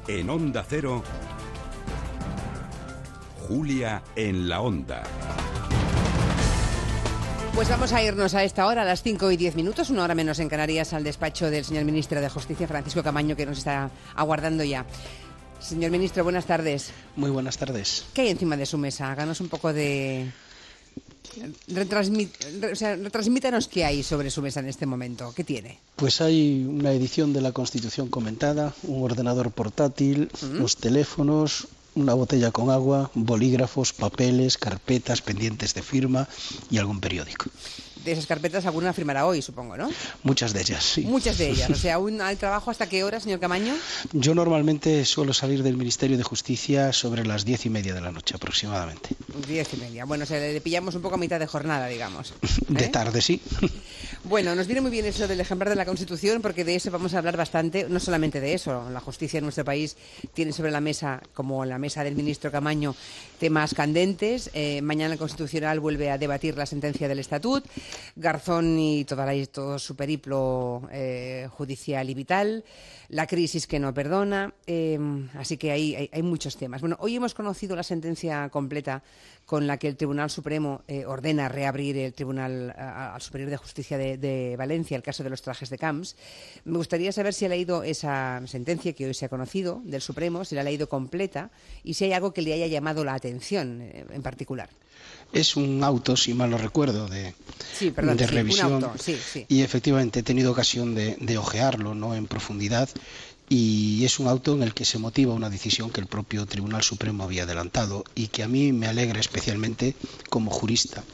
En Onda Cero, Julia en la Onda. Pues vamos a irnos a esta hora, a las 5:10, una hora menos en Canarias, al despacho del señor ministro de Justicia, Francisco Camaño, que nos está aguardando ya. Señor ministro, buenas tardes. Muy buenas tardes. ¿Qué hay encima de su mesa? Háganos un poco de... retransmítanos qué hay sobre su mesa en este momento. ¿Qué tiene? Pues hay una edición de la Constitución comentada, un ordenador portátil, los teléfonos, una botella con agua, bolígrafos, papeles, carpetas, pendientes de firma y algún periódico. De esas carpetas alguna firmará hoy, supongo, ¿no? Muchas de ellas, sí. Muchas de ellas. O sea, ¿aún hay trabajo hasta qué hora, señor Camaño? Yo normalmente suelo salir del Ministerio de Justicia sobre las 10:30 de la noche aproximadamente. 10:30. Bueno, o sea, le pillamos un poco a mitad de jornada, digamos. De tarde, sí. Bueno, nos viene muy bien eso del ejemplar de la Constitución, porque de eso vamos a hablar bastante, no solamente de eso. La justicia en nuestro país tiene sobre la mesa, como la mesa del ministro Camaño, temas candentes. Mañana el Constitucional vuelve a debatir la sentencia del Estatut, Garzón y todo su periplo judicial y vital, la crisis que no perdona, así que hay muchos temas. Bueno, hoy hemos conocido la sentencia completa con la que el Tribunal Supremo ordena reabrir el Tribunal al Superior de Justicia de Valencia, el caso de los trajes de Camps. Me gustaría saber si ha leído esa sentencia que hoy se ha conocido del Supremo, si la ha leído completa y si hay algo que le haya llamado la atención en particular. Es un auto, si mal no recuerdo, de revisión. Un auto, sí. Y efectivamente he tenido ocasión de ojearlo, ¿no?, en profundidad. Y es un auto en el que se motiva una decisión que el propio Tribunal Supremo había adelantado y que a mí me alegra especialmente como jurista,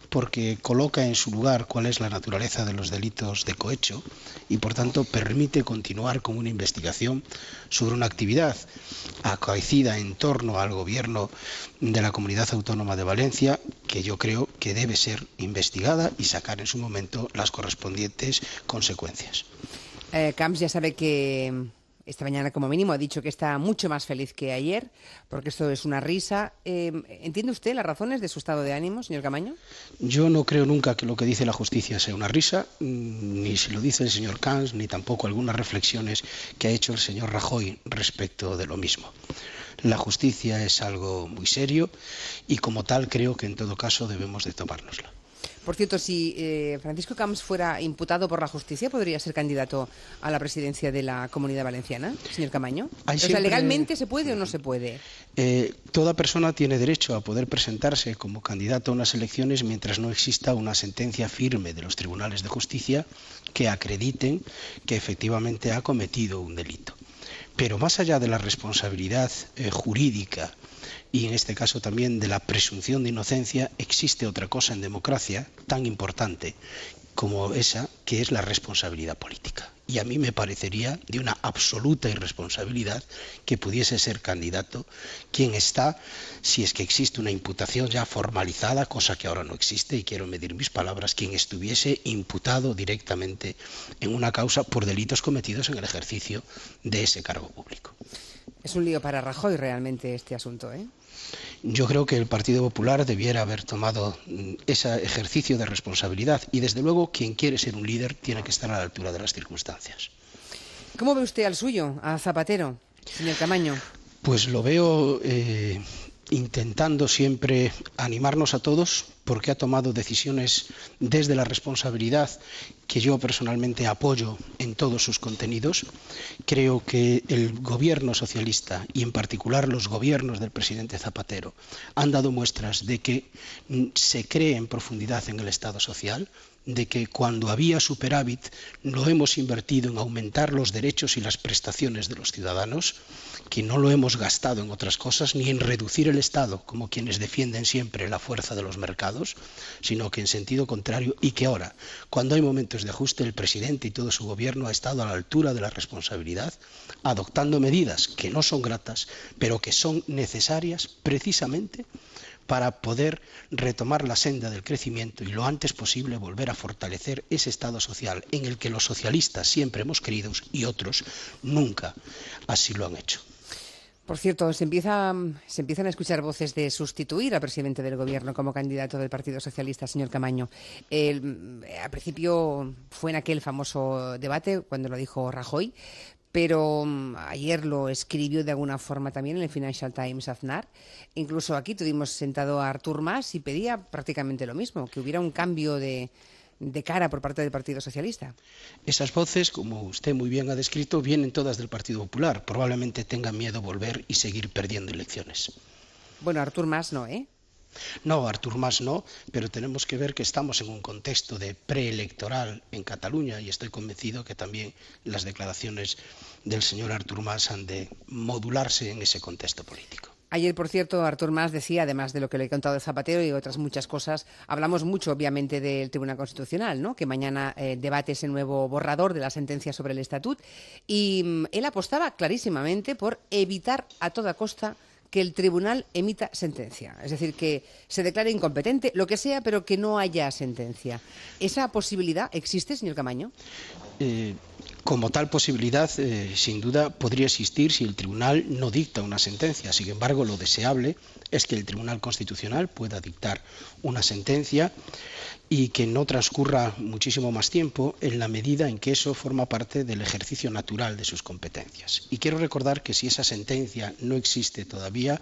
porque coloca en su lugar cuál es la naturaleza de los delitos de cohecho y, por tanto, permite continuar con una investigación sobre una actividad acaecida en torno al gobierno de la Comunidad Autónoma de Valencia, que yo creo que debe ser investigada y sacar en su momento las correspondientes consecuencias. Camps ya sabe que esta mañana, como mínimo, ha dicho que está mucho más feliz que ayer, porque esto es una risa. ¿Entiende usted las razones de su estado de ánimo, señor Camaño? Yo no creo nunca que lo que dice la justicia sea una risa, ni si lo dice el señor Camps, ni tampoco algunas reflexiones que ha hecho el señor Rajoy respecto de lo mismo. La justicia es algo muy serio y, como tal, creo que en todo caso debemos de tomárnosla. Por cierto, si Francisco Camps fuera imputado por la justicia, ¿podría ser candidato a la presidencia de la Comunidad Valenciana, señor Camaño? O sea, ¿legalmente se puede o no se puede? Toda persona tiene derecho a poder presentarse como candidato a unas elecciones mientras no exista una sentencia firme de los tribunales de justicia que acrediten que efectivamente ha cometido un delito. Pero más allá de la responsabilidad jurídica y en este caso también de la presunción de inocencia, existe otra cosa en democracia tan importante como esa, que es la responsabilidad política. Y a mí me parecería de una absoluta irresponsabilidad que pudiese ser candidato quien está, si es que existe una imputación ya formalizada, cosa que ahora no existe, y quiero medir mis palabras, quien estuviese imputado directamente en una causa por delitos cometidos en el ejercicio de ese cargo público. Es un lío para Rajoy realmente este asunto, ¿eh? Yo creo que el Partido Popular debiera haber tomado ese ejercicio de responsabilidad y, desde luego, quien quiere ser un líder tiene que estar a la altura de las circunstancias. ¿Cómo ve usted al suyo, a Zapatero, señor Camaño? Pues lo veo intentando siempre animarnos a todos, porque ha tomado decisiones desde la responsabilidad que yo personalmente apoyo en todos sus contenidos. Creo que el gobierno socialista y en particular los gobiernos del presidente Zapatero han dado muestras de que se cree en profundidad en el Estado social, de que cuando había superávit lo hemos invertido en aumentar los derechos y las prestaciones de los ciudadanos, que no lo hemos gastado en otras cosas ni en reducir el Estado, como quienes defienden siempre la fuerza de los mercados, sino que en sentido contrario, y que ahora, cuando hay momentos de ajuste, el presidente y todo su gobierno ha estado a la altura de la responsabilidad, adoptando medidas que no son gratas, pero que son necesarias precisamente para poder retomar la senda del crecimiento y lo antes posible volver a fortalecer ese Estado social en el que los socialistas siempre hemos creído y otros nunca así lo han hecho. Por cierto, se empiezan a escuchar voces de sustituir al presidente del Gobierno como candidato del Partido Socialista, señor Camaño. Al principio fue en aquel famoso debate cuando lo dijo Rajoy, pero ayer lo escribió de alguna forma también en el Financial Times Aznar. Incluso aquí tuvimos sentado a Artur Mas y pedía prácticamente lo mismo, que hubiera un cambio de cara por parte del Partido Socialista. Esas voces, como usted muy bien ha descrito, vienen todas del Partido Popular. Probablemente tengan miedo a volver y seguir perdiendo elecciones. Bueno, Artur Mas no, ¿eh? No, Artur Mas no, pero tenemos que ver que estamos en un contexto de preelectoral en Cataluña y estoy convencido que también las declaraciones del señor Artur Mas han de modularse en ese contexto político. Ayer, por cierto, Artur Mas decía, además de lo que le he contado de Zapatero y otras muchas cosas, hablamos mucho, obviamente, del Tribunal Constitucional, ¿no? Que mañana debate ese nuevo borrador de la sentencia sobre el Estatut, y él apostaba clarísimamente por evitar a toda costa que el tribunal emita sentencia, es decir, que se declare incompetente, lo que sea, pero que no haya sentencia. ¿Esa posibilidad existe, señor Caamaño? Como tal posibilidad, sin duda, podría existir si el tribunal no dicta una sentencia. Sin embargo, lo deseable es que el Tribunal Constitucional pueda dictar una sentencia y que no transcurra muchísimo más tiempo en la medida en que eso forma parte del ejercicio natural de sus competencias. Y quiero recordar que si esa sentencia no existe todavía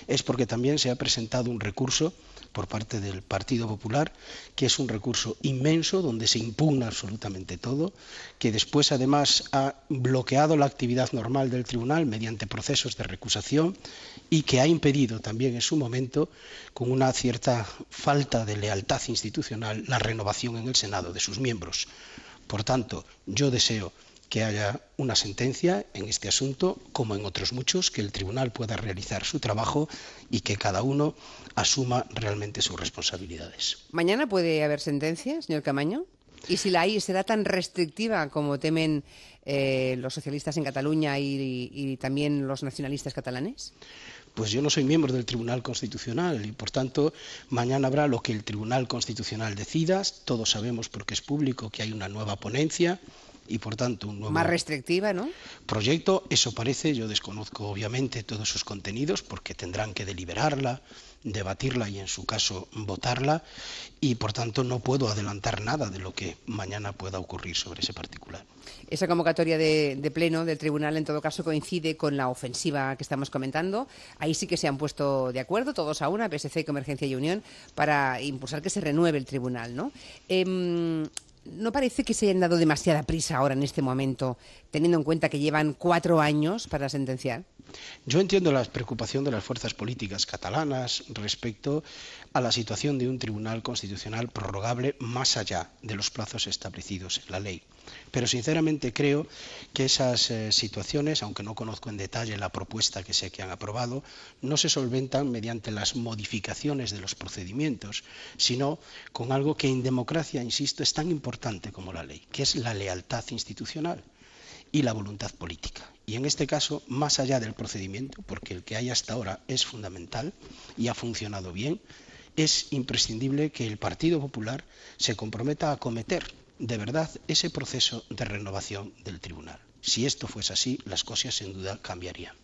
es porque también se ha presentado un recurso por parte del Partido Popular, que es un recurso inmenso donde se impugna absolutamente todo, que después además ha bloqueado la actividad normal del tribunal mediante procesos de recusación y que ha impedido también en su momento, con una cierta falta de lealtad institucional, la renovación en el Senado de sus miembros. Por tanto, yo deseo que haya una sentencia en este asunto, como en otros muchos, que el tribunal pueda realizar su trabajo y que cada uno asuma realmente sus responsabilidades. ¿Mañana puede haber sentencia, señor Caamaño? ¿Y si la hay, será tan restrictiva como temen los socialistas en Cataluña y también los nacionalistas catalanes? Pues yo no soy miembro del Tribunal Constitucional y, por tanto, mañana habrá lo que el Tribunal Constitucional decida. Todos sabemos, porque es público, que hay una nueva ponencia y, por tanto, un nuevo más restrictiva, ¿no? Proyecto. Eso parece. Yo desconozco, obviamente, todos sus contenidos porque tendrán que deliberarla, debatirla y, en su caso, votarla y, por tanto, no puedo adelantar nada de lo que mañana pueda ocurrir sobre ese particular. Esa convocatoria de pleno del tribunal, en todo caso, coincide con la ofensiva que estamos comentando. Ahí sí que se han puesto de acuerdo, todos a una, PSC, Convergencia y Unión, para impulsar que se renueve el tribunal, ¿no? ¿No parece que se hayan dado demasiada prisa ahora en este momento, teniendo en cuenta que llevan 4 años para sentenciar? Yo entiendo la preocupación de las fuerzas políticas catalanas respecto a la situación de un tribunal constitucional prorrogable más allá de los plazos establecidos en la ley. Pero sinceramente creo que esas situaciones, aunque no conozco en detalle la propuesta que sé que han aprobado, no se solventan mediante las modificaciones de los procedimientos, sino con algo que en democracia, insisto, es tan importante como la ley, que es la lealtad institucional y la voluntad política. Y en este caso, más allá del procedimiento, porque el que hay hasta ahora es fundamental y ha funcionado bien, es imprescindible que el Partido Popular se comprometa a acometer de verdad ese proceso de renovación del tribunal. Si esto fuese así, las cosas sin duda cambiarían.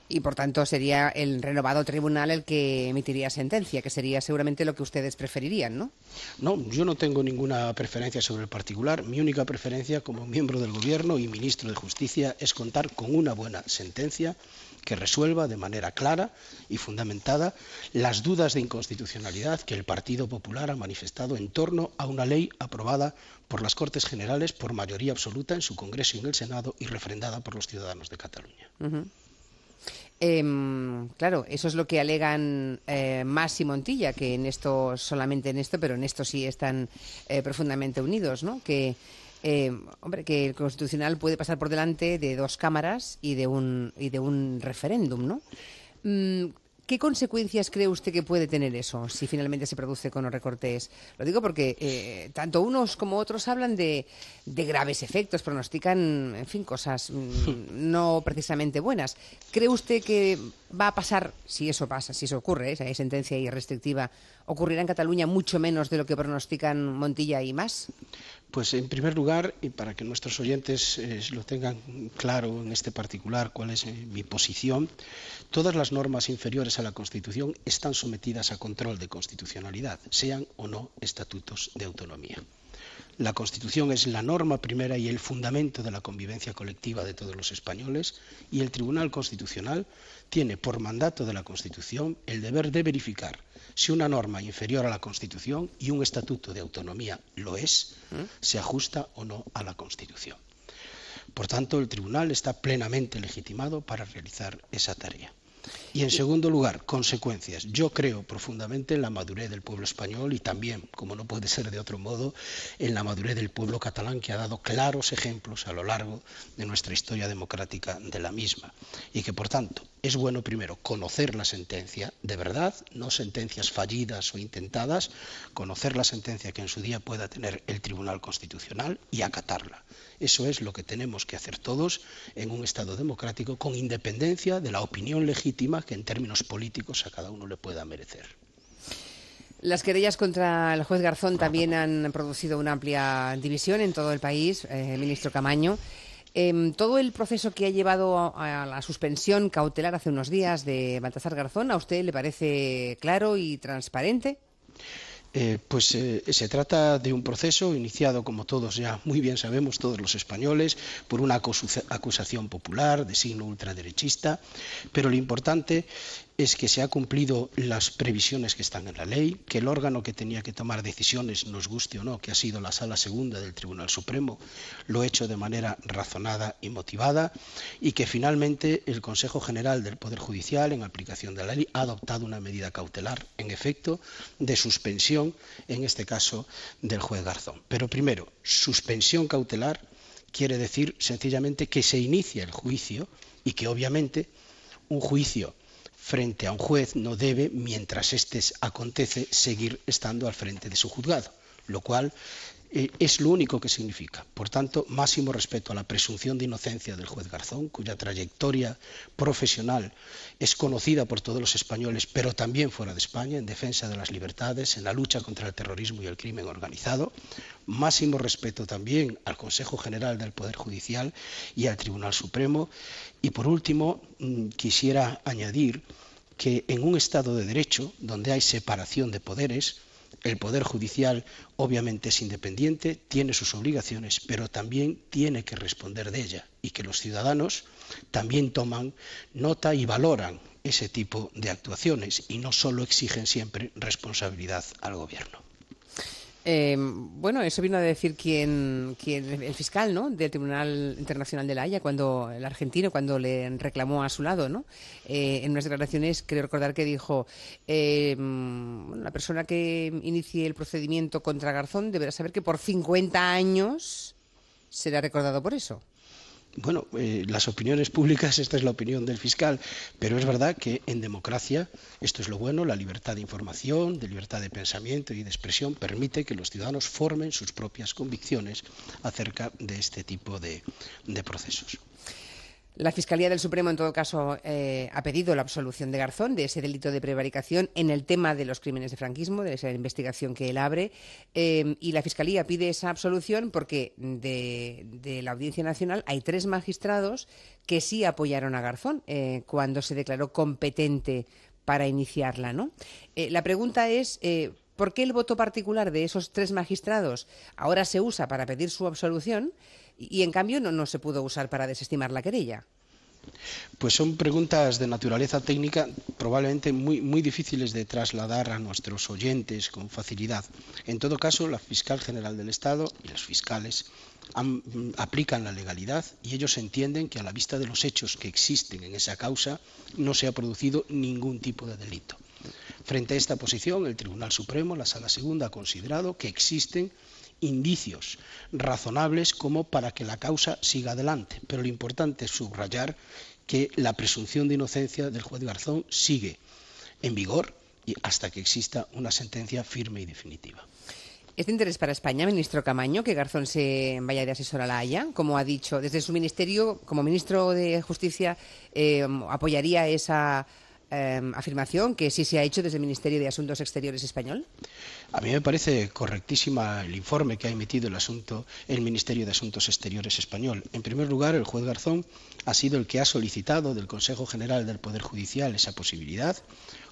Y, por tanto, sería el renovado tribunal el que emitiría sentencia, que sería seguramente lo que ustedes preferirían, ¿no? No, yo no tengo ninguna preferencia sobre el particular. Mi única preferencia como miembro del Gobierno y ministro de Justicia es contar con una buena sentencia que resuelva de manera clara y fundamentada las dudas de inconstitucionalidad que el Partido Popular ha manifestado en torno a una ley aprobada por las Cortes Generales por mayoría absoluta en su Congreso y en el Senado y refrendada por los ciudadanos de Cataluña. Claro, eso es lo que alegan Mas y Montilla, que en esto, solamente en esto, pero en esto sí están profundamente unidos, ¿no? Que el Constitucional puede pasar por delante de 2 cámaras y de un referéndum, ¿no? ¿Qué consecuencias cree usted que puede tener eso si finalmente se produce con los recortes? Lo digo porque tanto unos como otros hablan de graves efectos, pronostican, en fin, cosas no precisamente buenas. ¿Cree usted que va a pasar, si eso pasa, si eso ocurre, esa sentencia irrestrictiva, ocurrirá en Cataluña mucho menos de lo que pronostican Montilla y Mas? Pues en primer lugar, y para que nuestros oyentes lo tengan claro en este particular cuál es mi posición, todas las normas inferiores a la Constitución están sometidas a control de constitucionalidad, sean o no estatutos de autonomía. La Constitución es la norma primera y el fundamento de la convivencia colectiva de todos los españoles, y el Tribunal Constitucional tiene por mandato de la Constitución el deber de verificar si una norma inferior a la Constitución, y un estatuto de autonomía lo es, se ajusta o no a la Constitución. Por tanto, el Tribunal está plenamente legitimado para realizar esa tarea. Y en segundo lugar, consecuencias. Yo creo profundamente en la madurez del pueblo español y también, como no puede ser de otro modo, en la madurez del pueblo catalán, que ha dado claros ejemplos a lo largo de nuestra historia democrática de la misma. Y que, por tanto, es bueno primero conocer la sentencia de verdad, no sentencias fallidas o intentadas, conocer la sentencia que en su día pueda tener el Tribunal Constitucional y acatarla. Eso es lo que tenemos que hacer todos en un Estado democrático, con independencia de la opinión legítima que en términos políticos a cada uno le pueda merecer. Las querellas contra el juez Garzón también han producido una amplia división en todo el país, ministro Caamaño. Todo el proceso que ha llevado a la suspensión cautelar hace unos días de Baltasar Garzón, ¿a usted le parece claro y transparente? Se trata de un proceso iniciado, como todos ya muy bien sabemos, todos los españoles, por una acusación popular de signo ultraderechista, pero lo importante es que se han cumplido las previsiones que están en la ley, que el órgano que tenía que tomar decisiones, nos guste o no, que ha sido la Sala Segunda del Tribunal Supremo, lo ha hecho de manera razonada y motivada, y que finalmente el Consejo General del Poder Judicial, en aplicación de la ley, ha adoptado una medida cautelar, en efecto, de suspensión, en este caso, del juez Garzón. Pero primero, suspensión cautelar quiere decir sencillamente que se inicia el juicio y que obviamente un juicio frente a un juez no debe, mientras éste acontece, seguir estando al frente de su juzgado, lo cual es lo único que significa. Por tanto, máximo respeto a la presunción de inocencia del juez Garzón, cuya trayectoria profesional es conocida por todos los españoles, pero también fuera de España, en defensa de las libertades, en la lucha contra el terrorismo y el crimen organizado. Máximo respeto también al Consejo General del Poder Judicial y al Tribunal Supremo. Y por último, quisiera añadir que en un Estado de Derecho, donde hay separación de poderes, el Poder Judicial obviamente es independiente, tiene sus obligaciones, pero también tiene que responder de ella, y que los ciudadanos también toman nota y valoran ese tipo de actuaciones y no solo exigen siempre responsabilidad al gobierno. Bueno, eso vino a decir el fiscal, ¿no?, del Tribunal Internacional de La Haya, el argentino, cuando le reclamó a su lado, ¿no? En unas declaraciones, creo recordar que dijo, la persona que inicie el procedimiento contra Garzón deberá saber que por 50 años será recordado por eso. Bueno, las opiniones públicas, esta es la opinión del fiscal, pero es verdad que en democracia, esto es lo bueno, la libertad de información, de libertad de pensamiento y de expresión permite que los ciudadanos formen sus propias convicciones acerca de este tipo de procesos. La Fiscalía del Supremo, en todo caso, ha pedido la absolución de Garzón de ese delito de prevaricación en el tema de los crímenes de franquismo, de esa investigación que él abre, y la Fiscalía pide esa absolución porque de la Audiencia Nacional hay 3 magistrados que sí apoyaron a Garzón cuando se declaró competente para iniciarla, ¿no? La pregunta es, ¿por qué el voto particular de esos 3 magistrados ahora se usa para pedir su absolución y en cambio no se pudo usar para desestimar la querella? Pues son preguntas de naturaleza técnica probablemente muy difíciles de trasladar a nuestros oyentes con facilidad. En todo caso, la Fiscal General del Estado y los fiscales aplican la legalidad y ellos entienden que a la vista de los hechos que existen en esa causa no se ha producido ningún tipo de delito. Frente a esta posición, el Tribunal Supremo, la Sala Segunda, ha considerado que existen indicios razonables como para que la causa siga adelante, pero lo importante es subrayar que la presunción de inocencia del juez Garzón sigue en vigor y hasta que exista una sentencia firme y definitiva. ¿Es de interés para España, ministro Caamaño, que Garzón se vaya de asesor a La Haya? Como ha dicho, desde su ministerio, como ministro de Justicia, ¿apoyaría esa afirmación que sí se ha hecho desde el Ministerio de Asuntos Exteriores español? A mí me parece correctísima el informe que ha emitido el Ministerio de Asuntos Exteriores español. En primer lugar, el juez Garzón ha sido el que ha solicitado del Consejo General del Poder Judicial esa posibilidad.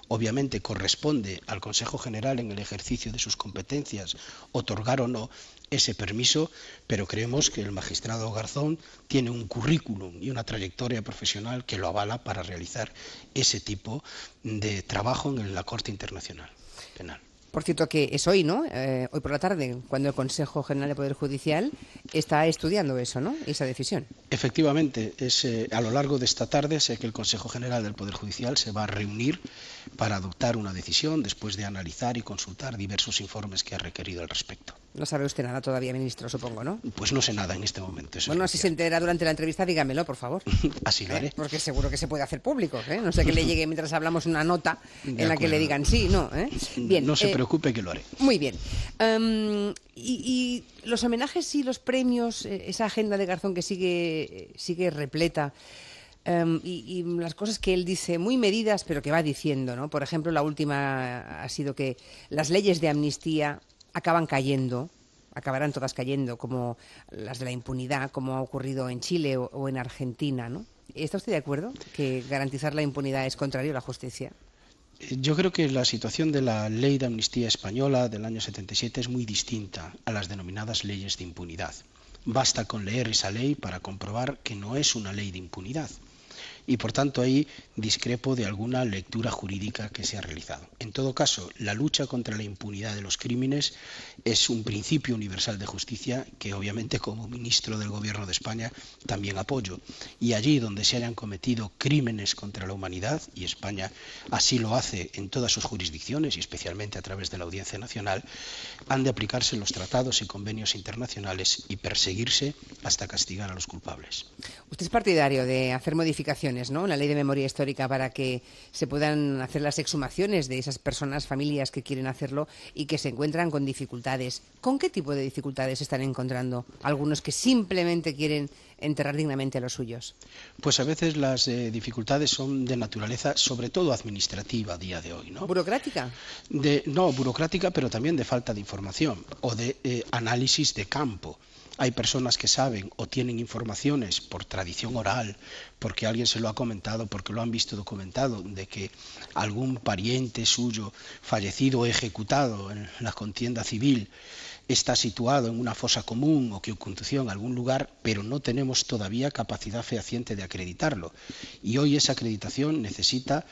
Obviamente corresponde al Consejo General, en el ejercicio de sus competencias, otorgar o no ese permiso, pero creemos que el magistrado Garzón tiene un currículum y una trayectoria profesional que lo avala para realizar ese tipo de trabajo en la Corte Internacional Penal. Por cierto, que es hoy, ¿no? Hoy por la tarde, cuando el Consejo General del Poder Judicial está estudiando eso, ¿no? Esa decisión. Efectivamente, a lo largo de esta tarde sé que el Consejo General del Poder Judicial se va a reunir para adoptar una decisión después de analizar y consultar diversos informes que ha requerido al respecto. No sabe usted nada todavía, ministro, supongo, ¿no? Pues no sé nada en este momento. Bueno, si se entera durante la entrevista, dígamelo, por favor. Así lo haré. Porque seguro que se puede hacer público, ¿eh? No sé que le llegue mientras hablamos una nota en la que le digan sí, no, ¿eh? Bien, no se preocupe que lo haré. Muy bien. Y los homenajes y los premios, esa agenda de Garzón que sigue repleta, y las cosas que él dice, muy medidas, pero que va diciendo, ¿no? Por ejemplo, la última ha sido que las leyes de amnistía acabarán todas cayendo, como las de la impunidad, como ha ocurrido en Chile o en Argentina, ¿no? ¿Está usted de acuerdo que garantizar la impunidad es contrario a la justicia? Yo creo que la situación de la ley de amnistía española del año 77 es muy distinta a las denominadas leyes de impunidad. Basta con leer esa ley para comprobar que no es una ley de impunidad. Y por tanto ahí discrepo de alguna lectura jurídica que se ha realizado. En todo caso, la lucha contra la impunidad de los crímenes es un principio universal de justicia que obviamente como ministro del Gobierno de España también apoyo. Y allí donde se hayan cometido crímenes contra la humanidad, y España así lo hace en todas sus jurisdicciones y especialmente a través de la Audiencia Nacional, han de aplicarse los tratados y convenios internacionales y perseguirse hasta castigar a los culpables. Usted es partidario de hacer modificaciones, ¿no?, en la Ley de Memoria Histórica para que se puedan hacer las exhumaciones de esas personas, familias que quieren hacerlo y que se encuentran con dificultades. ¿Con qué tipo de dificultades están encontrando algunos que simplemente quieren enterrar dignamente a los suyos? Pues a veces las dificultades son de naturaleza, sobre todo administrativa a día de hoy, ¿no? ¿Burocrática? No, burocrática, pero también de falta de información o de análisis de campo. Hay personas que saben o tienen informaciones por tradición oral, porque alguien se lo ha comentado, porque lo han visto documentado, de que algún pariente suyo fallecido o ejecutado en la contienda civil está situado en una fosa común o que aconteció en algún lugar, pero no tenemos todavía capacidad fehaciente de acreditarlo. Y hoy esa acreditación necesita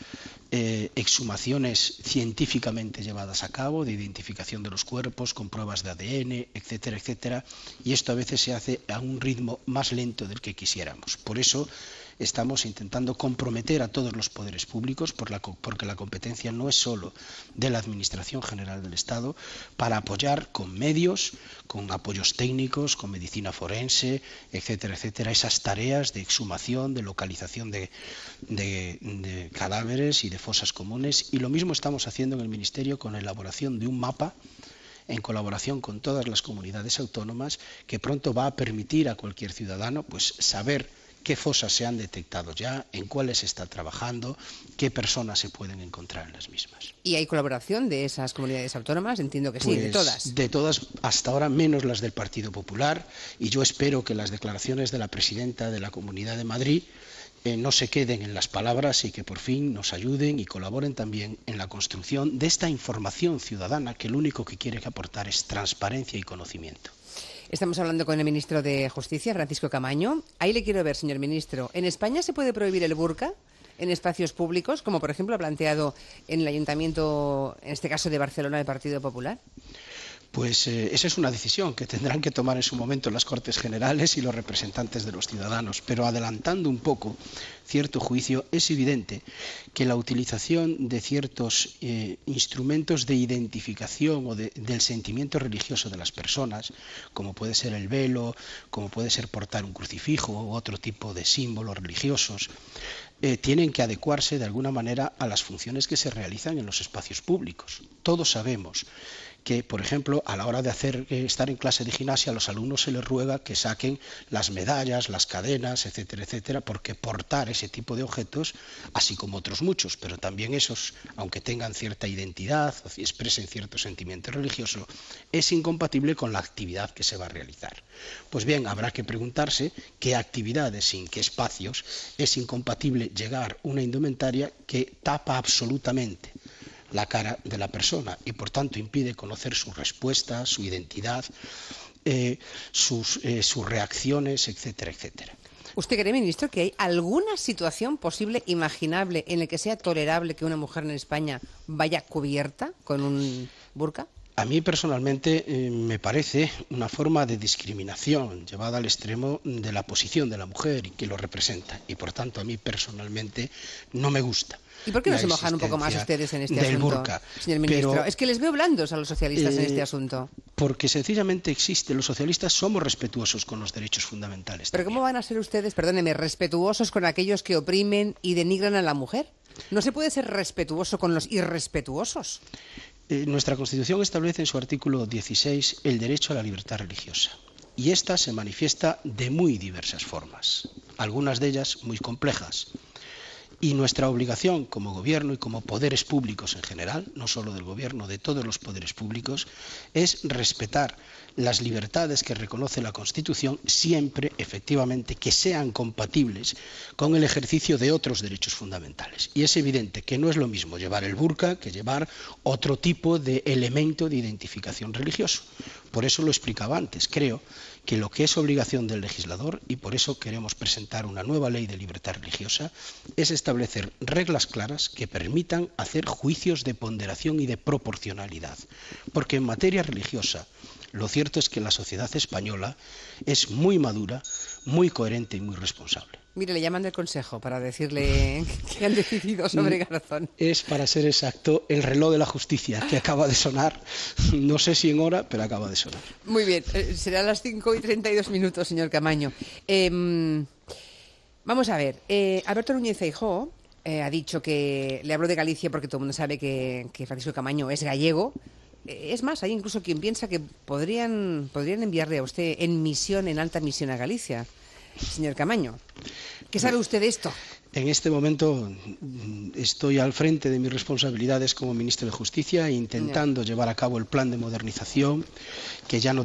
exhumaciones científicamente llevadas a cabo, de identificación de los cuerpos, con pruebas de ADN, etcétera, etcétera, y esto a veces se hace a un ritmo más lento del que quisiéramos. Por eso estamos intentando comprometer a todos los poderes públicos, porque la competencia no es solo de la Administración General del Estado, para apoyar con medios, con apoyos técnicos, con medicina forense, etcétera, etcétera, esas tareas de exhumación, de localización de cadáveres y de fosas comunes. Y lo mismo estamos haciendo en el Ministerio con la elaboración de un mapa en colaboración con todas las comunidades autónomas, que pronto va a permitir a cualquier ciudadano pues saber qué fosas se han detectado ya, en cuáles se está trabajando, qué personas se pueden encontrar en las mismas. ¿Y hay colaboración de esas comunidades autónomas? Entiendo que Pues sí, de todas. De todas, hasta ahora menos las del Partido Popular, y yo espero que las declaraciones de la presidenta de la Comunidad de Madrid no se queden en las palabras y que por fin nos ayuden y colaboren también en la construcción de esta información ciudadana que lo único que quiere aportar es transparencia y conocimiento. Estamos hablando con el ministro de Justicia, Francisco Camaño. Ahí le quiero ver, señor ministro. ¿En España se puede prohibir el burka en espacios públicos, como por ejemplo ha planteado en el Ayuntamiento, en este caso de Barcelona, el Partido Popular? Pues esa es una decisión que tendrán que tomar en su momento las Cortes Generales y los representantes de los ciudadanos. Pero adelantando un poco cierto juicio, es evidente que la utilización de ciertos instrumentos de identificación o del sentimiento religioso de las personas, como puede ser el velo, como puede ser portar un crucifijo u otro tipo de símbolos religiosos, tienen que adecuarse de alguna manera a las funciones que se realizan en los espacios públicos. Todos sabemos que, por ejemplo, a la hora de estar en clase de gimnasia, a los alumnos se les ruega que saquen las medallas, las cadenas, etcétera, etcétera, porque portar ese tipo de objetos, así como otros muchos, pero también esos, aunque tengan cierta identidad o expresen cierto sentimiento religioso, es incompatible con la actividad que se va a realizar. Pues bien, habrá que preguntarse qué actividades y en qué espacios es incompatible llegar una indumentaria que tapa absolutamente la cara de la persona y por tanto impide conocer su respuesta, su identidad, sus reacciones, etcétera, etcétera. ¿Usted cree, ministro, que hay alguna situación posible, imaginable, en la que sea tolerable que una mujer en España vaya cubierta con un burka? A mí personalmente me parece una forma de discriminación llevada al extremo de la posición de la mujer y que lo representa. Y por tanto a mí personalmente no me gusta. ¿Y por qué no se mojan un poco más ustedes en este asunto, burka, señor ministro? Es que les veo blandos a los socialistas en este asunto. Porque sencillamente existe, los socialistas somos respetuosos con los derechos fundamentales. ¿Pero también. cómo van a ser ustedes, perdóneme, respetuosos con aquellos que oprimen y denigran a la mujer? ¿No se puede ser respetuoso con los irrespetuosos? Nuestra Constitución establece en su artículo 16 el derecho a la libertad religiosa. Y esta se manifiesta de muy diversas formas, algunas de ellas muy complejas. Y nuestra obligación como gobierno y como poderes públicos en general, no solo del gobierno, de todos los poderes públicos, es respetar las libertades que reconoce la Constitución siempre, efectivamente, que sean compatibles con el ejercicio de otros derechos fundamentales. Y es evidente que no es lo mismo llevar el burka que llevar otro tipo de elemento de identificación religioso. Por eso lo explicaba antes. Creo que lo que es obligación del legislador, y por eso queremos presentar una nueva ley de libertad religiosa, es establecer reglas claras que permitan hacer juicios de ponderación y de proporcionalidad. Porque en materia religiosa, lo cierto es que la sociedad española es muy madura, muy coherente y muy responsable. Mire, le llaman del Consejo para decirle que han decidido sobre Garzón. Es, para ser exacto, el reloj de la justicia que acaba de sonar. No sé si en hora, pero acaba de sonar. Muy bien, serán las 5:32, señor Caamaño. Vamos a ver, Alberto Núñez Feijóo ha dicho que, le hablo de Galicia porque todo el mundo sabe que Francisco Caamaño es gallego. Es más, hay incluso quien piensa que podrían enviarle a usted en misión, en alta misión a Galicia, señor Caamaño. ¿Qué sabe usted de esto? En este momento estoy al frente de mis responsabilidades como ministro de Justicia intentando llevar a cabo el plan de modernización que ya no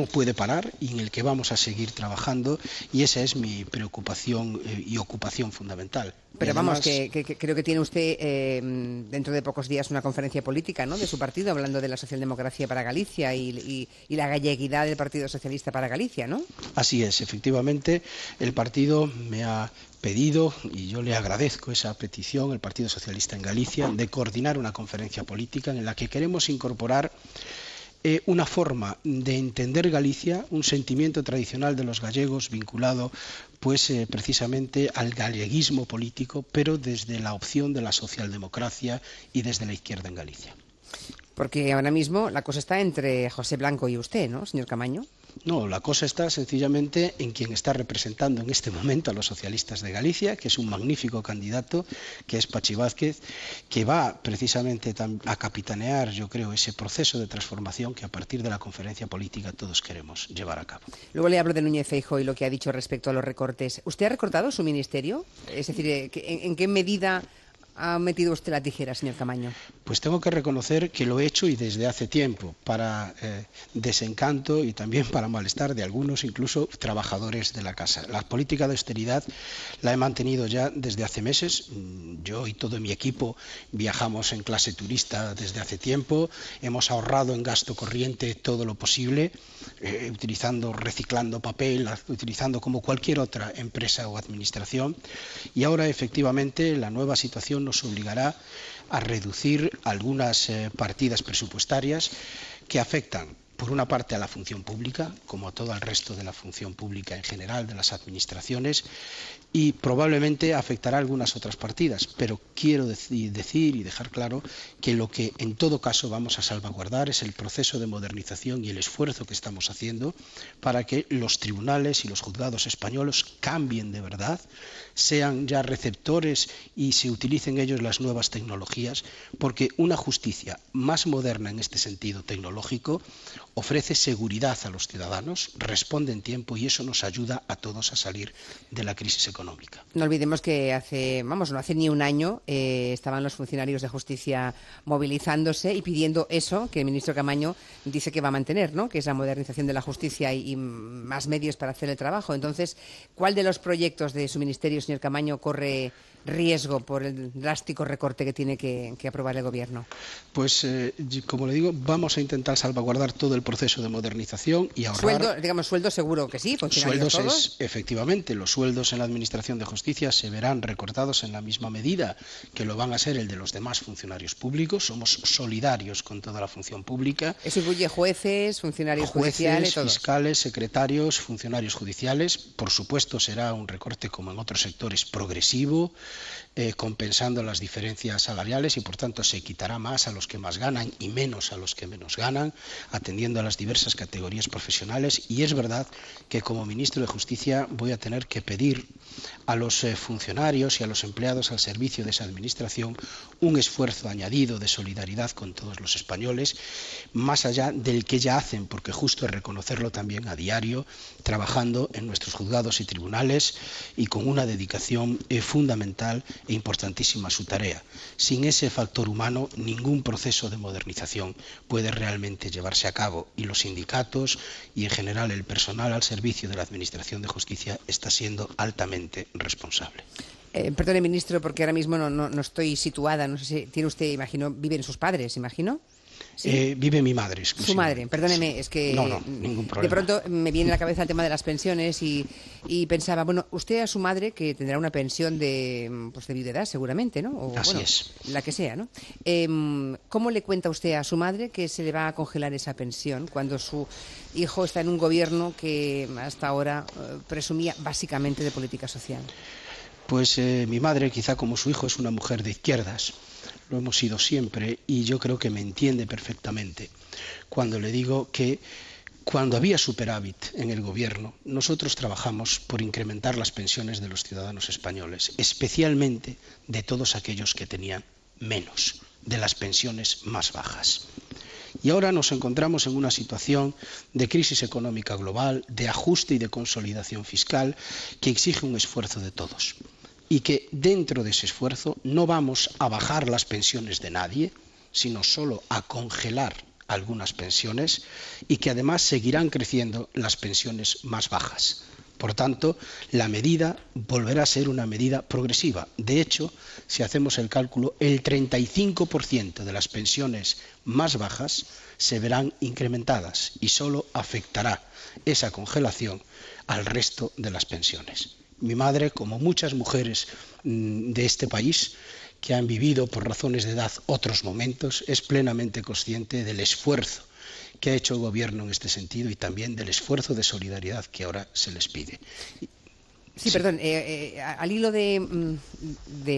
puede parar y en el que vamos a seguir trabajando, y esa es mi preocupación y ocupación fundamental. Pero además, vamos, que creo que tiene usted dentro de pocos días una conferencia política, ¿no?, de su partido, hablando de la socialdemocracia para Galicia y la galleguidad del Partido Socialista para Galicia, ¿no? Así es, efectivamente, el partido me ha pedido, y yo le agradezco esa petición, el Partido Socialista en Galicia, de coordinar una conferencia política en la que queremos incorporar una forma de entender Galicia, un sentimiento tradicional de los gallegos vinculado precisamente al galleguismo político, pero desde la opción de la socialdemocracia y desde la izquierda en Galicia. Porque ahora mismo la cosa está entre José Blanco y usted, ¿no, señor Caamaño? No, la cosa está sencillamente en quien está representando en este momento a los socialistas de Galicia, que es un magnífico candidato, que es Pachi Vázquez, que va precisamente a capitanear, yo creo, ese proceso de transformación que a partir de la conferencia política todos queremos llevar a cabo. Luego le hablo de Núñez Feijóo y lo que ha dicho respecto a los recortes. ¿Usted ha recortado su ministerio? Es decir, ¿en qué medida ha metido usted la tijera, señor Caamaño? Pues tengo que reconocer que lo he hecho y desde hace tiempo, para desencanto y también para malestar de algunos, incluso trabajadores de la casa. La política de austeridad la he mantenido ya desde hace meses. Yo y todo mi equipo viajamos en clase turista desde hace tiempo. Hemos ahorrado en gasto corriente todo lo posible, reciclando papel, utilizando como cualquier otra empresa o administración. Y ahora, efectivamente, la nueva situación nos obligará a reducir algunas partidas presupuestarias que afectan, por una parte, a la función pública, como a todo el resto de la función pública en general, de las administraciones, y probablemente afectará a algunas otras partidas. Pero quiero decir y dejar claro que lo que en todo caso vamos a salvaguardar es el proceso de modernización y el esfuerzo que estamos haciendo para que los tribunales y los juzgados españoles cambien de verdad, sean ya receptores y se utilicen ellos las nuevas tecnologías, porque una justicia más moderna en este sentido tecnológico ofrece seguridad a los ciudadanos, responde en tiempo y eso nos ayuda a todos a salir de la crisis económica. No olvidemos que no hace ni un año estaban los funcionarios de justicia movilizándose y pidiendo eso que el ministro Caamaño dice que va a mantener, ¿no?, que es la modernización de la justicia y más medios para hacer el trabajo. Entonces, ¿cuál de los proyectos de su ministerio, señor Caamaño, corre riesgo por el drástico recorte que tiene que aprobar el Gobierno? Pues, como le digo, vamos a intentar salvaguardar todo el proceso de modernización y ahorrar. Sueldo seguro que sí, funcionarios todos. Efectivamente, los sueldos en la Administración de Justicia se verán recortados en la misma medida que lo van a ser el de los demás funcionarios públicos. Somos solidarios con toda la función pública. Eso incluye jueces, funcionarios judiciales, todos. Fiscales, secretarios, funcionarios judiciales. Por supuesto, será un recorte como en otros sectores progresivo, compensando las diferencias salariales y por tanto se quitará más a los que más ganan y menos a los que menos ganan, atendiendo a las diversas categorías profesionales. Y es verdad que como ministro de Justicia voy a tener que pedir a los funcionarios y a los empleados al servicio de esa administración un esfuerzo añadido de solidaridad con todos los españoles, más allá del que ya hacen, porque justo es reconocerlo también a diario, trabajando en nuestros juzgados y tribunales y con una dedicación fundamental e importantísima a su tarea. Sin ese factor humano, ningún proceso de modernización puede realmente llevarse a cabo y los sindicatos y en general el personal al servicio de la Administración de Justicia está siendo altamente responsable. Perdone, ministro, porque ahora mismo no estoy situada, no sé si tiene usted, imagino, viven sus padres, imagino. ¿Sí? Vive mi madre. Su madre, perdóneme, es que no, ningún problema. De pronto me viene a la cabeza el tema de las pensiones y pensaba, bueno, usted a su madre, que tendrá una pensión de viudedad seguramente, ¿no? O, Así es. La que sea, ¿no? ¿Cómo le cuenta usted a su madre que se le va a congelar esa pensión cuando su hijo está en un gobierno que hasta ahora presumía básicamente de política social? Pues mi madre, quizá como su hijo, es una mujer de izquierdas. Lo hemos sido siempre y yo creo que me entiende perfectamente cuando le digo que cuando había superávit en el gobierno, nosotros trabajamos por incrementar las pensiones de los ciudadanos españoles, especialmente de todos aquellos que tenían menos, de las pensiones más bajas. Y ahora nos encontramos en una situación de crisis económica global, de ajuste y de consolidación fiscal que exige un esfuerzo de todos. Y que dentro de ese esfuerzo no vamos a bajar las pensiones de nadie, sino solo a congelar algunas pensiones y que además seguirán creciendo las pensiones más bajas. Por tanto, la medida volverá a ser una medida progresiva. De hecho, si hacemos el cálculo, el 35% de las pensiones más bajas se verán incrementadas y solo afectará esa congelación al resto de las pensiones. Mi madre, como muchas mujeres de este país que han vivido por razones de edad otros momentos, es plenamente consciente del esfuerzo que ha hecho el Gobierno en este sentido y también del esfuerzo de solidaridad que ahora se les pide. Sí, perdón, al hilo de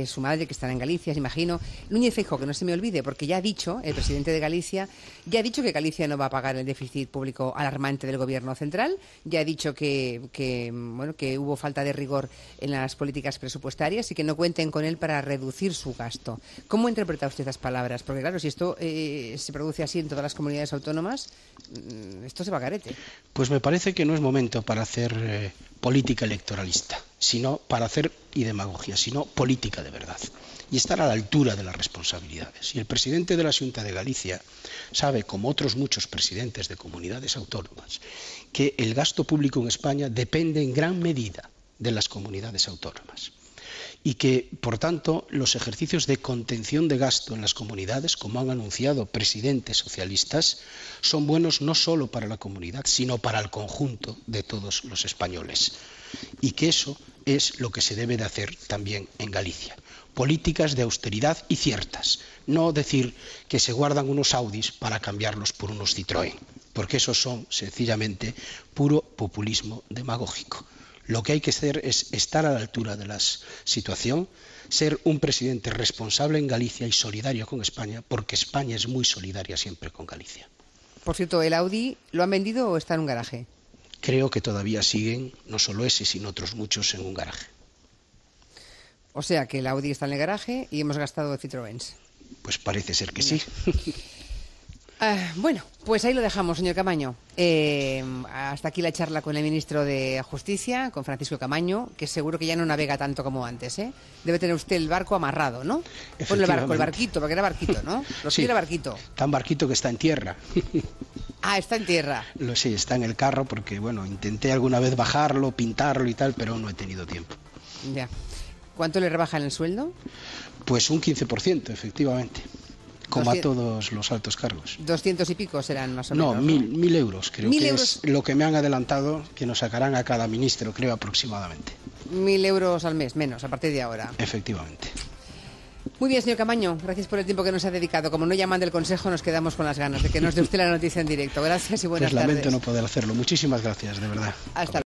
su madre, que estará en Galicia, imagino, Núñez Feijóo, que no se me olvide, porque ya ha dicho, el presidente de Galicia, ya ha dicho que Galicia no va a pagar el déficit público alarmante del Gobierno central, ya ha dicho que hubo falta de rigor en las políticas presupuestarias y que no cuenten con él para reducir su gasto. ¿Cómo interpreta usted estas palabras? Porque claro, si esto se produce así en todas las comunidades autónomas, esto se va a garete. Pues me parece que no es momento para hacer política electoralista, sino para hacer y demagogia, sino política de verdad y estar a la altura de las responsabilidades. Y el presidente de la Xunta de Galicia sabe, como otros muchos presidentes de comunidades autónomas, que el gasto público en España depende en gran medida de las comunidades autónomas y que, por tanto, los ejercicios de contención de gasto en las comunidades, como han anunciado presidentes socialistas, son buenos no solo para la comunidad, sino para el conjunto de todos los españoles. Y que eso es lo que se debe de hacer también en Galicia. Políticas de austeridad y ciertas. No decir que se guardan unos Audis para cambiarlos por unos Citroën, porque esos son sencillamente puro populismo demagógico. Lo que hay que hacer es estar a la altura de la situación, ser un presidente responsable en Galicia y solidario con España, porque España es muy solidaria siempre con Galicia. Por cierto, ¿el Audi lo han vendido o está en un garaje? Creo que todavía siguen, no solo ese, sino otros muchos en un garaje. O sea que el Audi está en el garaje y hemos gastado Citroëns. Pues parece ser que sí. Bueno, pues ahí lo dejamos, señor Camaño. Hasta aquí la charla con el ministro de Justicia, con Francisco Camaño, que seguro que ya no navega tanto como antes, ¿eh? Debe tener usted el barco amarrado, ¿no? Bueno, el barquito, porque era barquito, ¿no? Sí, era barquito. Tan barquito que está en tierra. Ah, está en tierra. Sí, está en el carro porque, bueno, intenté alguna vez bajarlo, pintarlo y tal, pero no he tenido tiempo. Ya. ¿Cuánto le rebajan el sueldo? Pues un 15%, efectivamente, como a todos los altos cargos. 200 y pico serán más o menos. No, 1.000 euros, creo que euros. Es lo que me han adelantado, que nos sacarán a cada ministro, creo, aproximadamente. 1.000 euros al mes, menos, a partir de ahora. Efectivamente. Muy bien, señor Camaño, gracias por el tiempo que nos ha dedicado. Como no llaman del Consejo, nos quedamos con las ganas de que nos dé usted la noticia en directo. Gracias y buenas tardes. Pues lamento no poder hacerlo. Muchísimas gracias, de verdad. Hasta luego.